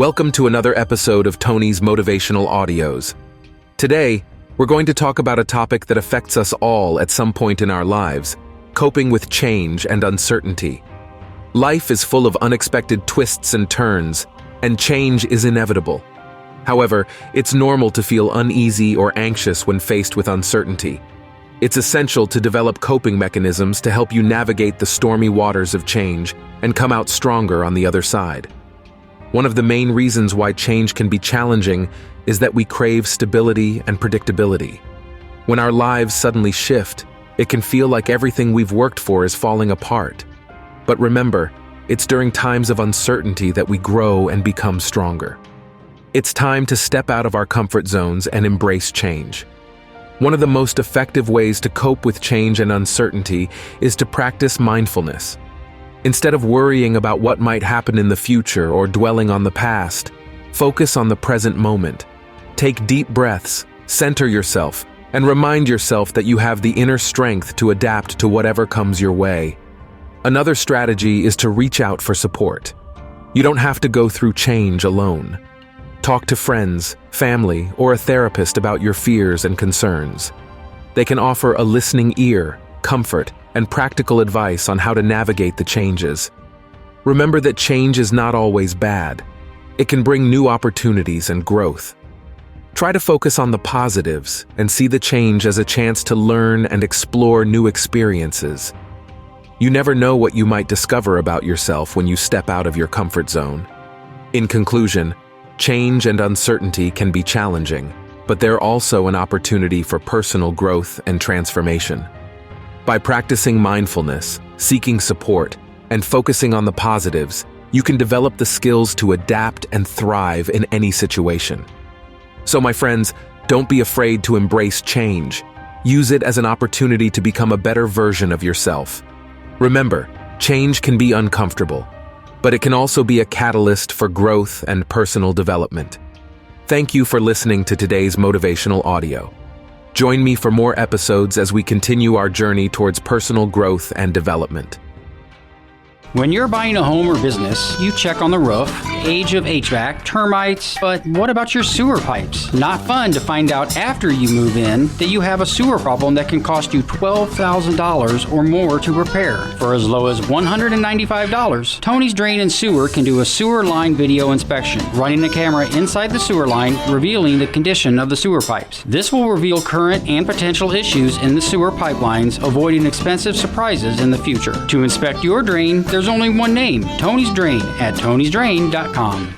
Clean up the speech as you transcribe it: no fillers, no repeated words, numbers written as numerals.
Welcome to another episode of Tony's Motivational Audios. Today, we're going to talk about a topic that affects us all at some point in our lives: coping with change and uncertainty. Life is full of unexpected twists and turns, and change is inevitable. However, it's normal to feel uneasy or anxious when faced with uncertainty. It's essential to develop coping mechanisms to help you navigate the stormy waters of change and come out stronger on the other side. One of the main reasons why change can be challenging is that we crave stability and predictability. When our lives suddenly shift, it can feel like everything we've worked for is falling apart. But remember, it's during times of uncertainty that we grow and become stronger. It's time to step out of our comfort zones and embrace change. One of the most effective ways to cope with change and uncertainty is to practice mindfulness. Instead of worrying about what might happen in the future or dwelling on the past, focus on the present moment. Take deep breaths, center yourself, and remind yourself that you have the inner strength to adapt to whatever comes your way. Another strategy is to reach out for support. You don't have to go through change alone. Talk to friends, family, or a therapist about your fears and concerns. They can offer a listening ear, comfort, and practical advice on how to navigate the changes. Remember that change is not always bad. It can bring new opportunities and growth. Try to focus on the positives and see the change as a chance to learn and explore new experiences. You never know what you might discover about yourself when you step out of your comfort zone. In conclusion, change and uncertainty can be challenging, but they're also an opportunity for personal growth and transformation. By practicing mindfulness, seeking support, and focusing on the positives, you can develop the skills to adapt and thrive in any situation. So my friends, don't be afraid to embrace change. Use it as an opportunity to become a better version of yourself. Remember, change can be uncomfortable, but it can also be a catalyst for growth and personal development. Thank you for listening to today's motivational audio. Join me for more episodes as we continue our journey towards personal growth and development. When you're buying a home or business, you check on the roof, age of HVAC, termites, but what about your sewer pipes? Not fun to find out after you move in that you have a sewer problem that can cost you $12,000 or more to repair. For as low as $195, Tony's Drain and Sewer can do a sewer line video inspection, running a camera inside the sewer line, revealing the condition of the sewer pipes. This will reveal current and potential issues in the sewer pipelines, avoiding expensive surprises in the future. To inspect your drain, there's only one name: Tony's Drain at tonysdrain.com.